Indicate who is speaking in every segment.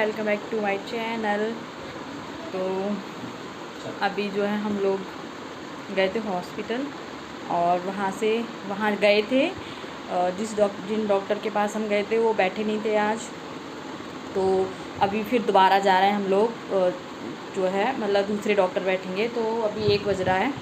Speaker 1: Welcome back to my channel. तो अभी जो है हम लोग गए थे हॉस्पिटल और वहाँ गए थे। जिन डॉक्टर के पास हम गए थे वो बैठे नहीं थे आज, तो अभी फिर दोबारा जा रहे हैं हम लोग। जो है मतलब दूसरे डॉक्टर बैठेंगे। तो अभी 1 बज रहा है,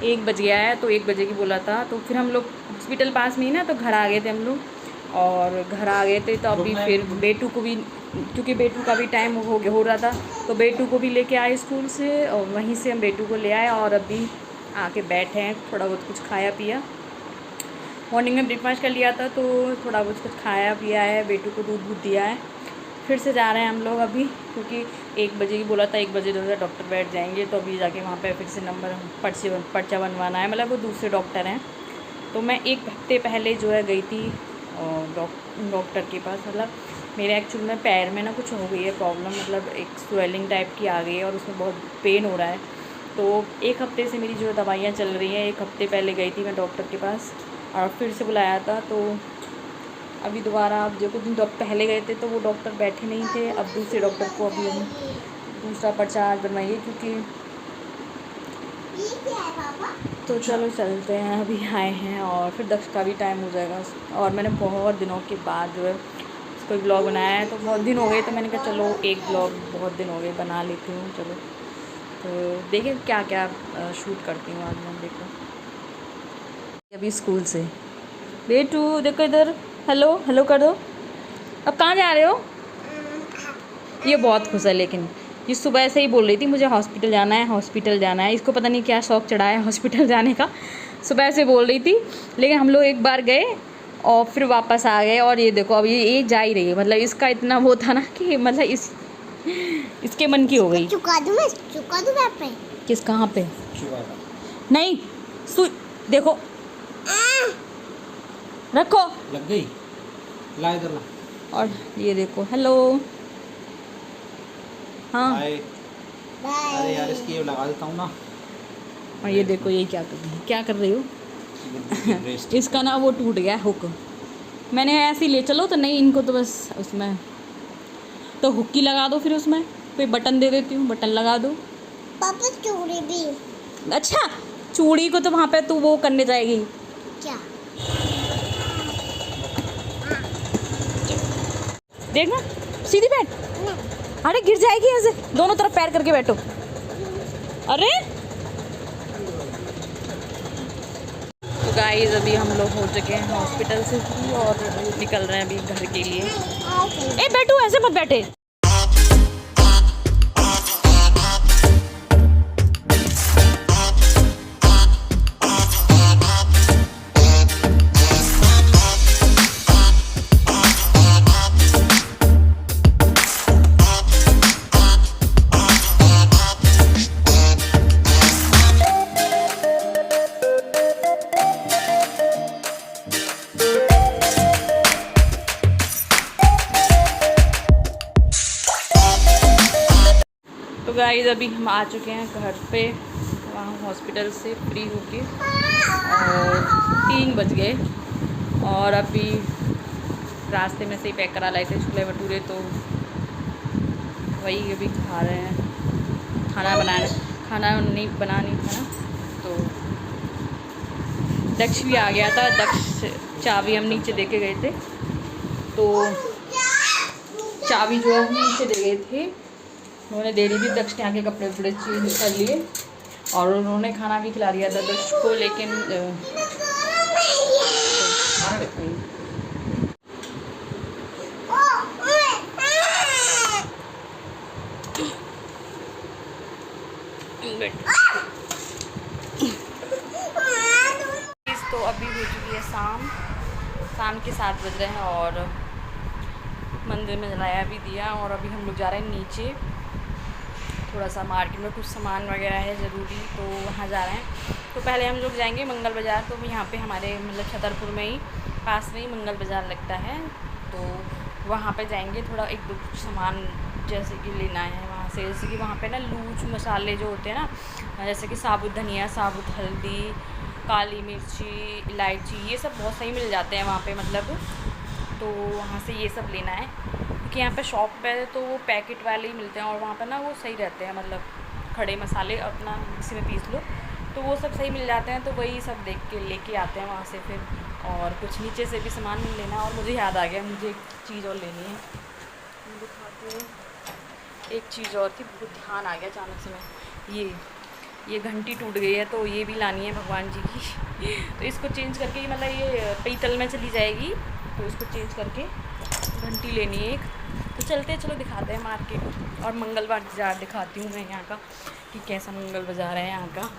Speaker 1: 1 बज गया है, तो 1 बजे की बोला था। तो फिर हम लोग हॉस्पिटल पास में ही ना, तो घर आ गए थे हम लोग। और घर आ गए थे तो अभी फिर बेटू को भी, क्योंकि बेटू का भी टाइम हो रहा था, तो बेटू को भी लेके आए स्कूल से, और वहीं से हम बेटू को ले आए और अभी आके बैठे हैं। थोड़ा बहुत कुछ खाया पिया, मॉर्निंग में ब्रेकफास्ट कर लिया था, तो थोड़ा बहुत कुछ खाया पिया है, बेटू को दूध दिया है। फिर से जा रहे हैं हम लोग अभी, क्योंकि 1 बजे की बोला था, 1 बजे जो है डॉक्टर बैठ जाएंगे। तो अभी जाके वहाँ पे फिर से पर्चा बनवाना है, मतलब वो दूसरे डॉक्टर हैं। तो मैं 1 हफ्ते पहले जो है गई थी डॉक्टर के पास। मतलब मेरे एक्चुअल में पैर में ना कुछ हो गई है प्रॉब्लम, मतलब एक स्वेलिंग टाइप की आ गई है और उसमें बहुत पेन हो रहा है। तो 1 हफ्ते से मेरी जो दवाइयाँ चल रही हैं। 1 हफ्ते पहले गई थी मैं डॉक्टर के पास और फिर से बुलाया था। तो अभी दोबारा, अब जो कुछ दिन पहले गए थे तो वो डॉक्टर बैठे नहीं थे, अब दूसरे डॉक्टर को अभी हम दूसरा पर्चा बनवाइए, क्योंकि तो चलो चलते हैं। अभी आए हैं और फिर दक्ष का भी टाइम हो जाएगा। और मैंने बहुत दिनों के बाद जो है कोई ब्लॉग बनाया है, तो बहुत दिन हो गए, तो मैंने कहा चलो एक ब्लॉग बहुत दिन हो गए बना लेती हूँ। चलो तो देखिए क्या क्या शूट करती हूँ आज मैं। देखो अभी स्कूल से, बेटू देखो इधर, हेलो हेलो कर दो। अब कहाँ जा रहे हो? ये बहुत खुश है, लेकिन ये सुबह से ही बोल रही थी मुझे हॉस्पिटल जाना है, हॉस्पिटल जाना है। इसको पता नहीं क्या शौक़ चढ़ा है हॉस्पिटल जाने का, सुबह से बोल रही थी। लेकिन हम लोग एक बार गए और फिर वापस आ गए, और ये देखो अभी ये जा ही रही है। मतलब इसका इतना वो था ना कि मतलब इसके मन की हो गई।
Speaker 2: चुका दूँ पे?
Speaker 1: किस कहाँ पे? नहीं देखो, रखो,
Speaker 3: लग गई, ला इधर ला।
Speaker 1: और ये देखो हेलो, हाँ
Speaker 3: अरे यार इसकी ये लगा देता हूँ ना।
Speaker 1: और ये देखो ये क्या कर रही हो? इसका ना वो टूट गया हुक। मैंने ऐसे ही ले चलो, तो नहीं इनको तो बस उसमें तो हुक ही लगा दो, फिर उसमें कोई बटन दे देती हूँ, बटन लगा दो।
Speaker 2: पापा चूड़ी भी?
Speaker 1: अच्छा चूड़ी को तो वहाँ पे तू वो करने जाएगी
Speaker 2: क्या?
Speaker 1: देखना, सीधी बैठ। अरे गिर जाएगी ऐसे, दोनों तरफ पैर करके बैठो। अरे तो गाइस अभी हम लोग हो चुके हैं हॉस्पिटल से और निकल रहे हैं अभी घर के लिए। ए बैठो, ऐसे मत बैठे। तो गाइस अभी हम आ चुके हैं घर पे, वहाँ हॉस्पिटल से फ्री होके, और 3 बज गए। और अभी रास्ते में से ही पैक करा लाए थे छोले भटूरे, तो वही अभी खा रहे हैं। खाना नहीं था ना, तो दक्ष भी आ गया था। दक्ष चाबी हम नीचे दे के गए थे, तो चाबी जो है हम नीचे दे गए थे, उन्होंने दे दी थी। दक्ष के आगे कपड़े वपड़े चेंज कर लिए और उन्होंने खाना भी खिला दिया था दक्ष को। लेकिन तो अभी हो चुकी है शाम के 7 बज रहे हैं और मंदिर में जलाया भी दिया। और अभी हम लोग जा रहे हैं नीचे, थोड़ा सा मार्केट में कुछ सामान वगैरह है ज़रूरी, तो वहाँ जा रहे हैं। तो पहले हम लोग जाएंगे मंगल बाज़ार। तो यहाँ पे हमारे मतलब छतरपुर में ही पास में ही मंगल बाज़ार लगता है, तो वहाँ पे जाएंगे। थोड़ा 1-2 सामान जैसे कि लेना है वहाँ से, जैसे कि वहाँ पे ना लूज मसाले जो होते हैं ना, जैसे कि साबुत धनिया, साबुत हल्दी, काली मिर्ची, इलायची, ये सब बहुत सही मिल जाते हैं वहाँ पे मतलब। तो वहाँ से ये सब लेना है, क्योंकि कि यहाँ पे शॉप पे तो वो पैकेट वाले ही मिलते हैं और वहाँ पे ना वो सही रहते हैं, मतलब खड़े मसाले अपना मिक्सी में पीस लो तो वो सब सही मिल जाते हैं, तो वही सब देख के लेके आते हैं वहाँ से फिर। और कुछ नीचे से भी सामान लेना है। और मुझे याद आ गया, मुझे एक चीज़ और लेनी है, मैं दिखाती हूँ। एक चीज़ और थी, बहुत ध्यान आ गया अचानक से। मैं ये घंटी टूट गई है तो ये भी लानी है भगवान जी की तो इसको चेंज करके, मतलब ये पीतल में चली जाएगी तो इसको चेंज करके घंटी लेनी है एक। तो चलते हैं, चलो दिखाते हैं मार्केट। और मंगल बाज़ार दिखाती हूँ मैं यहाँ का कि कैसा मंगल बाज़ार है यहाँ का।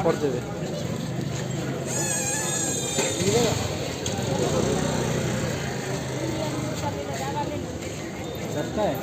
Speaker 3: और दे दे। सस्ता है।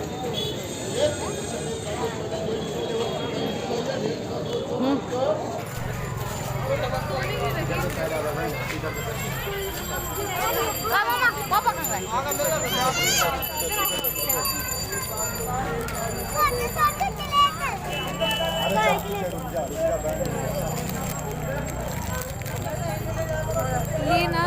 Speaker 1: ये ना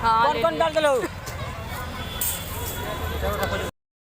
Speaker 3: कौन कौन डाल के लो।